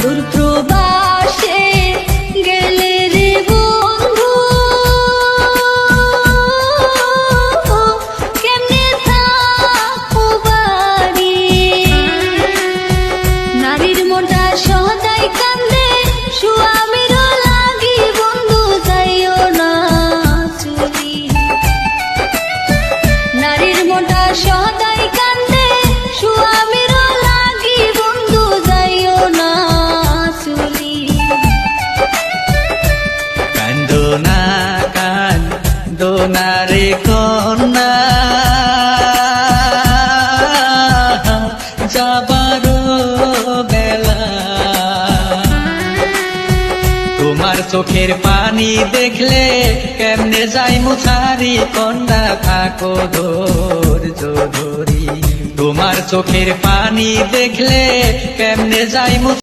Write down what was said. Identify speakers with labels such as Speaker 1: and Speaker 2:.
Speaker 1: দূর প্রবাসে গেলে রে বন্ধু, কেমনে থাকো বাড়ি। নারীর মনটা সদাই কান্দে স্বামীর লাগি, বন্ধু যাইও না চলি। নারীর মনটা সদাই কান্দে স্বামীর লাগি, বন্ধু যাইও না চলি।
Speaker 2: কান্দো না রে কন্যা, যাবার বেলা। তোমার চোখের পানি দেখলে কেমনে যাই মুছারি, কন্যা থাকো ধৈর্য ধরি। তোমার চোখের পানি দেখলে কেমনে যাই